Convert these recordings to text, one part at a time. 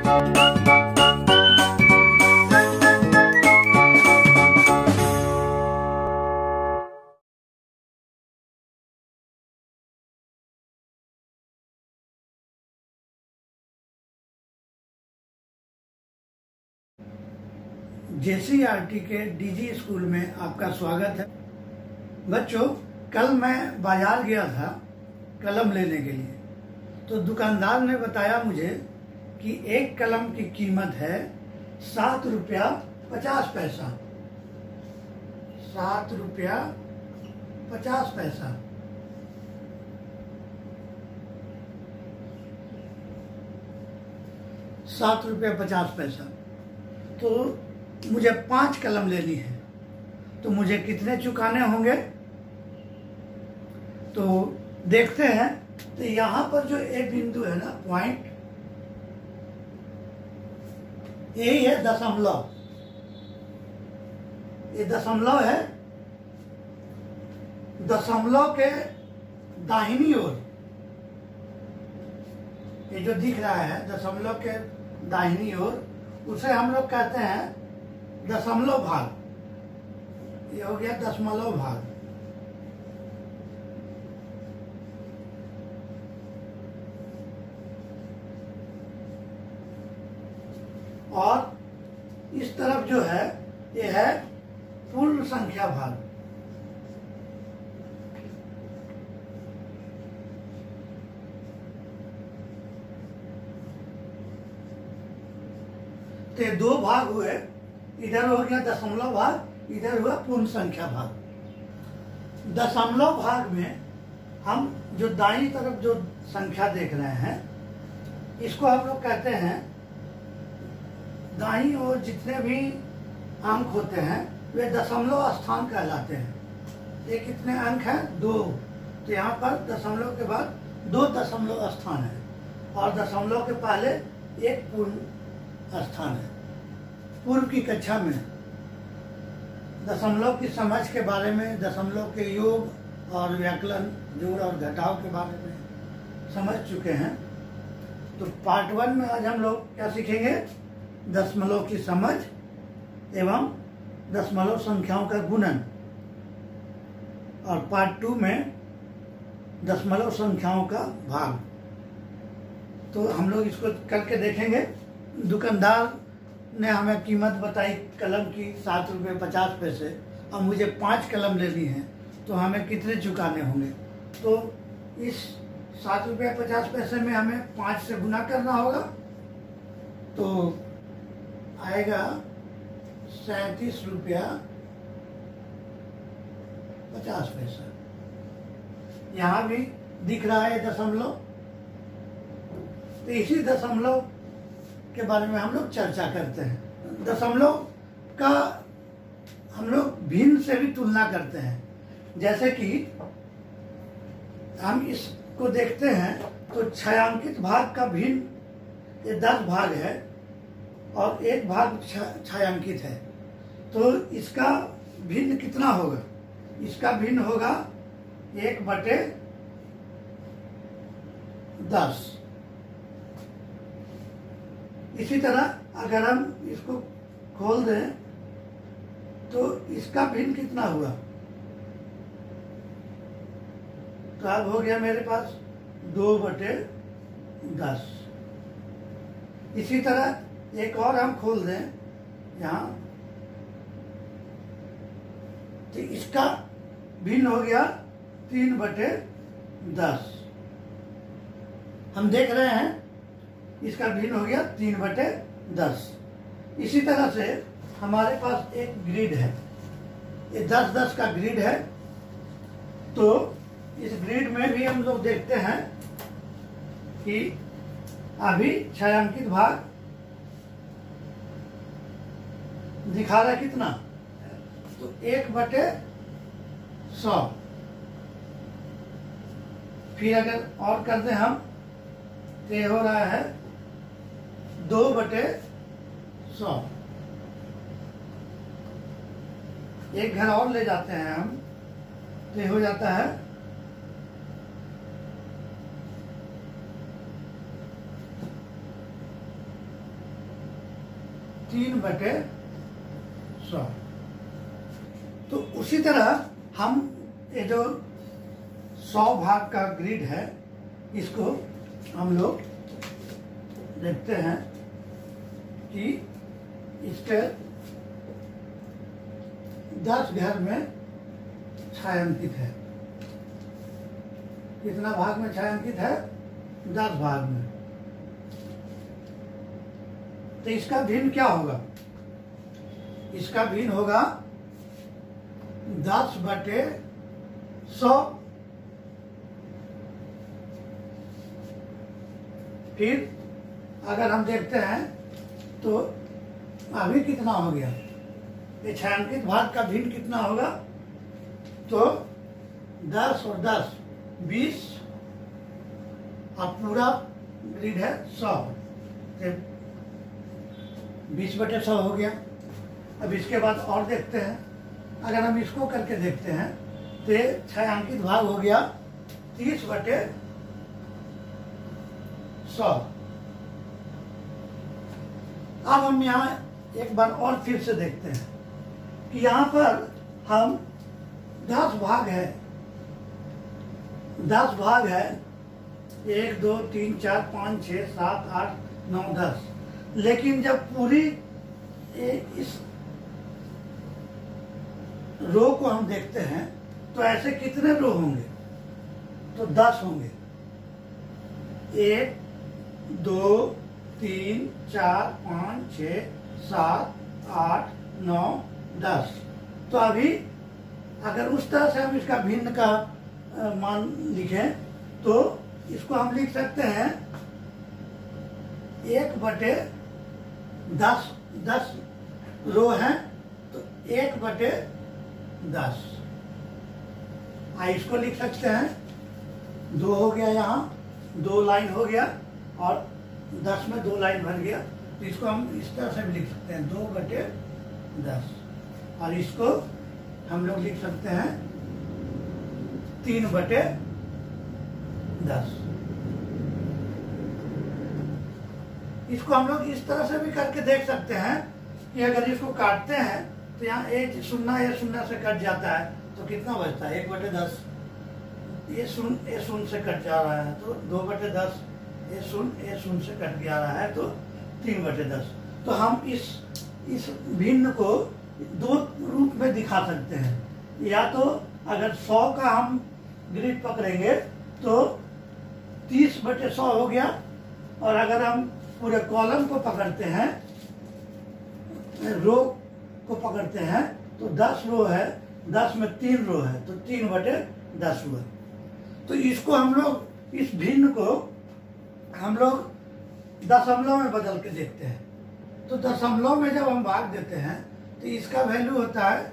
JCERT के DG school में आपका स्वागत है। बच्चों, कल मैं बाजार गया था कलम लेने के लिए, तो दुकानदार ने बताया मुझे कि एक कलम की कीमत है 7 रुपया 50 पैसा। 7 रुपया 50 पैसा। ₹7.50। तो मुझे 5 कलम लेनी है, तो मुझे कितने चुकाने होंगे? तो देखते हैं। तो यहां पर जो एक बिंदु है ना, पॉइंट, यही है दशमलव। ये दशमलव है। दशमलव के दाहिनी ओर ये जो दिख रहा है दशमलव के दाहिनी ओर, उसे हम लोग कहते हैं दशमलव भाग। ये हो गया दशमलव भाग। और इस तरफ जो है ये है पूर्ण संख्या भाग। तो ये 2 भाग हुए। इधर हो गया दशमलव भाग, इधर हुआ पूर्ण संख्या भाग। दशमलव भाग में हम जो दाईं तरफ जो संख्या देख रहे हैं, इसको हम लोग कहते हैं, दाईं ओर जितने भी अंक होते हैं वे दशमलव स्थान कहलाते हैं। ये कितने अंक हैं? 2। तो यहाँ पर दशमलव के बाद 2 दशमलव स्थान है, और दशमलव के पहले एक पूर्ण स्थान है। पूर्व की कक्षा में दशमलव की समझ के बारे में, दशमलव के योग और व्याकरण, जोड़ और घटाव के बारे में समझ चुके हैं। तो पार्ट 1 में आज हम लोग क्या सीखेंगे? दशमलव की समझ एवं दशमलव संख्याओं का गुणन। और पार्ट 2 में दशमलव संख्याओं का भाग। तो हम लोग इसको करके देखेंगे। दुकानदार ने हमें कीमत बताई कलम की ₹7.50। और मुझे 5 कलम लेनी है, तो हमें कितने चुकाने होंगे? तो इस ₹7.50 में हमें 5 से गुना करना होगा। तो आएगा ₹37.50। यहाँ भी दिख रहा है दशमलव। तो इसी दशमलव के बारे में हम लोग चर्चा करते हैं। दशमलव का हम लोग भिन्न से भी तुलना करते हैं। जैसे कि हम इसको देखते हैं तो छायांकित भाग का भिन्न ये 10 भाग है और 1 भाग छायांकित है। तो इसका भिन्न कितना होगा? इसका भिन्न होगा 1/10। इसी तरह अगर हम इसको खोल दें तो इसका भिन्न कितना हुआ? तो अब हो गया मेरे पास 2/10। इसी तरह एक और हम खोल दें यहाँ, तो इसका भिन्न हो गया 3/10। हम देख रहे हैं इसका भिन्न हो गया 3/10। इसी तरह से हमारे पास एक ग्रिड है, ये 10-10 का ग्रिड है। तो इस ग्रिड में भी हम लोग देखते हैं कि अभी छायांकित भाग दिखा रहा है कितना? तो 1/100। फिर अगर और कर दें हम, तो ये हो रहा है 2/100। एक घर और ले जाते हैं हम, तो ये हो जाता है 1 3/100। तो उसी तरह हम ये जो 100 भाग का ग्रिड है, इसको हम लोग देखते हैं कि इसके 10 घर में छायांकित है। कितना भाग में छायांकित है? 10 भाग में। तो इसका भिन्न क्या होगा? इसका भिन्न होगा 10/100। फिर अगर हम देखते हैं तो अभी कितना हो गया? ये छायांकित भाग का भिन्न कितना होगा? तो 10 और 10 20, और पूरा ग्रिड है 100, 20/100 हो गया। अब इसके बाद और देखते हैं, अगर हम इसको करके देखते हैं तो ये छायांकित भाग हो गया 30/100। अब हम यहाँ एक बार और फिर से देखते हैं कि यहाँ पर हम 10 भाग है, 10 भाग है, 1 2 3 4 5 6 7 8 9 10। लेकिन जब पूरी इस रो को हम देखते हैं तो ऐसे कितने रो होंगे? तो 10 होंगे। 1 2 3 4 5 6 7 8 9 10। तो अभी अगर उस तरह से हम इसका भिन्न का मान लिखें तो इसको हम लिख सकते हैं 1/10। 10 रो हैं तो 1/10। इसको लिख सकते हैं 2 हो गया, यहाँ 2 लाइन हो गया, और 10 में 2 लाइन भर गया। तो इसको हम इस तरह से भी लिख सकते हैं 2/10, और इसको हम लोग लिख सकते हैं 3/10। इसको हम लोग इस तरह से भी करके देख सकते हैं कि अगर इसको काटते हैं तो यहाँ ए शून्य से कट जाता है तो कितना बचता है? 1/10। ये शून्य से कट जा रहा है तो 2/10। ये शून्य से कट जा रहा है तो 3/10। तो हम इस भिन्न को 2 रूप में दिखा सकते हैं। या तो अगर 100 का हम ग्रिड पकड़ेंगे तो 30/100 हो गया, और अगर हम पूरे कॉलम को पकड़ते हैं, रो को पकड़ते हैं, तो 10 रो है, 10 में 3 रो है तो 3/10 हुआ। तो इसको हम लोग, इस भिन्न को हम लोग दशमलव में बदल के देखते हैं। तो दशमलव में जब हम भाग देते हैं तो इसका वैल्यू होता है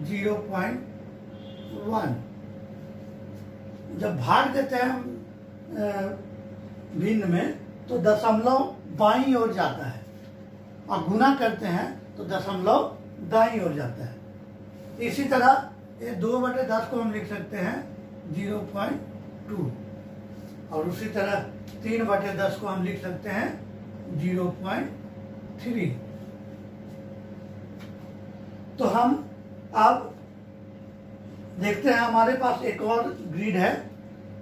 0.1। जब भाग देते हैं हम भिन्न में तो दशमलव बाईं ओर जाता है, और गुना करते हैं तो दशमलव दाईं ओर जाता है। इसी तरह ये 2/10 को हम लिख सकते हैं 0.2, और उसी तरह 3/10 को हम लिख सकते हैं 0.3। तो हम अब देखते हैं, हमारे पास एक और ग्रिड है,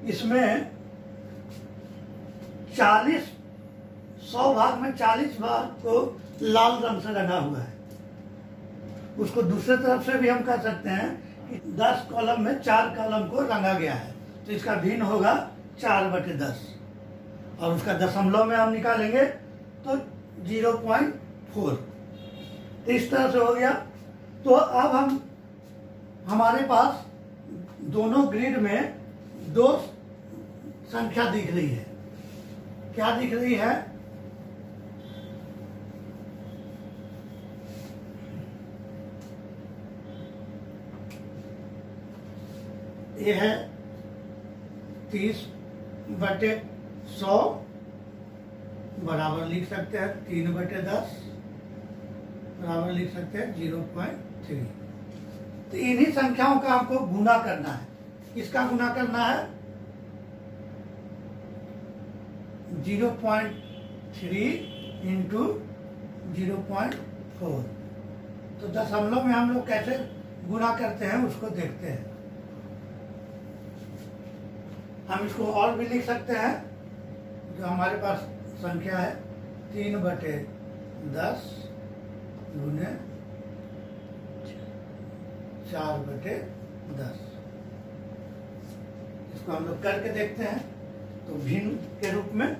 इसमें 100 भाग में 40 भाग को लाल रंग से रंगा हुआ है। उसको दूसरे तरफ से भी हम कह सकते हैं कि 10 कॉलम में 4 कॉलम को रंगा गया है, तो इसका भिन्न होगा 4/10, और उसका दशमलव में हम निकालेंगे तो 0.4। तो इस तरह से हो गया। तो अब हमारे पास दोनों ग्रिड में 2 संख्या दिख रही है। क्या दिख रही है? ये है 30/100 बराबर लिख सकते हैं 3/10 बराबर लिख सकते हैं 0.3। तो इन्हीं संख्याओं का हमको गुना करना है। किसका गुना करना है? 0.3 इंटू 0.4। तो दशमलव में हम लोग कैसे गुणा करते हैं उसको देखते हैं। हम इसको और भी लिख सकते हैं, जो हमारे पास संख्या है 3/10 गुने 4/10। इसको हम लोग करके देखते हैं। तो भिन्न के रूप में,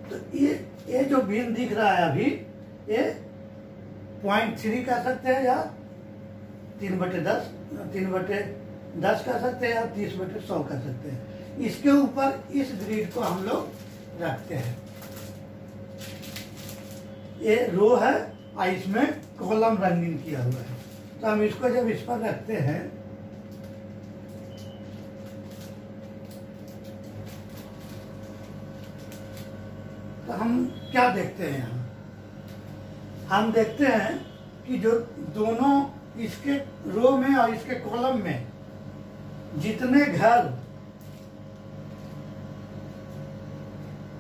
तो ये जो भिन्न दिख रहा है अभी, ये 0.3 कह सकते हैं, या 3/10 कह सकते हैं, या 30/100 कह सकते हैं। इसके ऊपर इस ग्रिड को हम लोग रखते हैं। ये रो है और इसमें कॉलम रंगीन किया हुआ है। तो हम इसको जब इस पर रखते हैं तो हम क्या देखते हैं? यहाँ हम देखते हैं कि जो दोनों इसके रो में और इसके कॉलम में जितने घर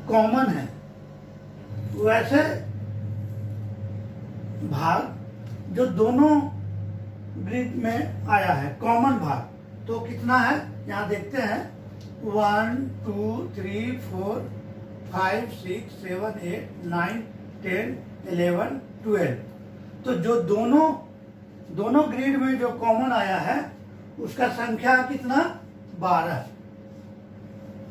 कॉमन है, वैसे भाग जो दोनों ग्रिड में आया है, कॉमन भाग, तो कितना है यहाँ देखते हैं। 1 2 3 4 5 6 7 8 9 10 11 12। तो जो दोनों ग्रिड में जो कॉमन आया है उसका संख्या कितना? 12।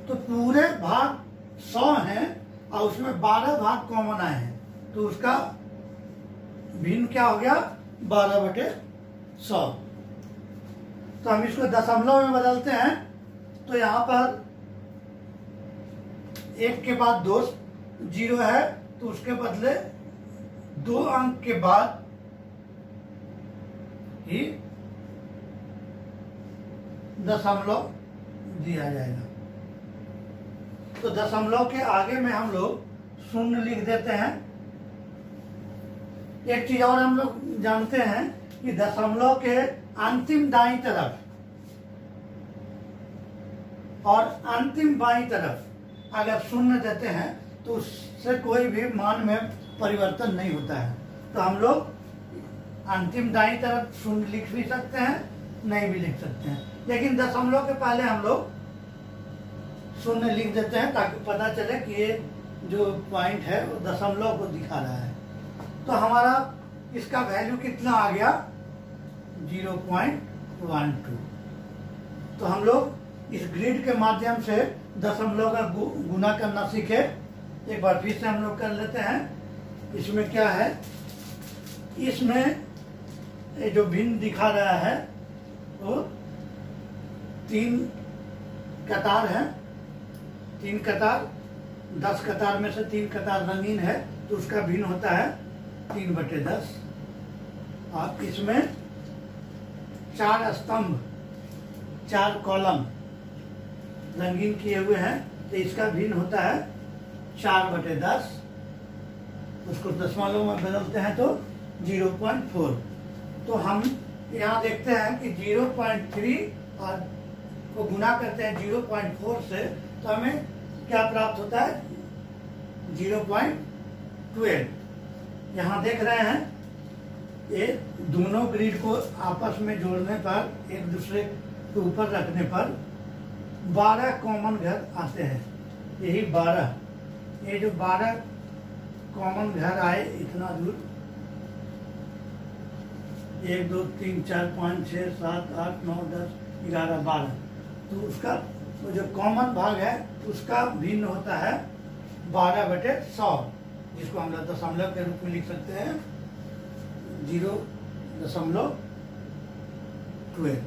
तो पूरे भाग 100 हैं और उसमें 12 भाग कॉमन आए हैं, तो उसका भिन्न क्या हो गया? 12/100। तो हम इसको दशमलव में बदलते हैं। तो यहाँ पर 1 के बाद 2 0 है, तो उसके बदले 2 अंक के बाद ही दशमलव दिया जाएगा। तो दशमलव के आगे में हम लोग शून्य लिख देते हैं। एक चीज और हम लोग जानते हैं कि दशमलव के अंतिम दाईं तरफ और अंतिम बाईं तरफ अगर शून्य देते हैं तो उससे कोई भी मान में परिवर्तन नहीं होता है। तो हम लोग अंतिम दाईं तरफ शून्य लिख भी सकते हैं, नहीं भी लिख सकते हैं, लेकिन दशमलव के पहले हम लोग शून्य लिख देते हैं ताकि पता चले कि ये जो पॉइंट है वो दशमलव को दिखा रहा है। तो हमारा इसका वैल्यू कितना आ गया? 0.12। तो हम लोग इस ग्रिड के माध्यम से दशमलव का गुना करना सीखे। एक बार फिर से हम लोग कर लेते हैं। इसमें क्या है? इसमें ये जो भिन्न दिखा रहा है वो 3 कतार है। 3 कतार, 10 कतार में से 3 कतार रंगीन है, तो उसका भिन्न होता है 3/10। और इसमें 4 स्तंभ, 4 कॉलम रंगीन किए हुए हैं, तो इसका भिन्न होता है 4/10। उसको दशमलव में बदलते हैं तो 0.4। तो हम यहाँ देखते हैं कि 0.3 और को गुना करते हैं 0.4 से, तो हमें क्या प्राप्त होता है? 0.12। यहाँ देख रहे हैं ये दोनों ग्रिड को आपस में जोड़ने पर, एक दूसरे के ऊपर रखने पर 12 कॉमन घर आते हैं। यही 12, ये जो 12 कॉमन घर आए इतना दूर, 1 2 3 4 5 6 7 8 9 10 11 12, तो उसका वो जो कॉमन भाग है उसका भिन्न होता है 12/100, जिसको हम लोग दशमलव के रूप में लिख सकते हैं 0.12।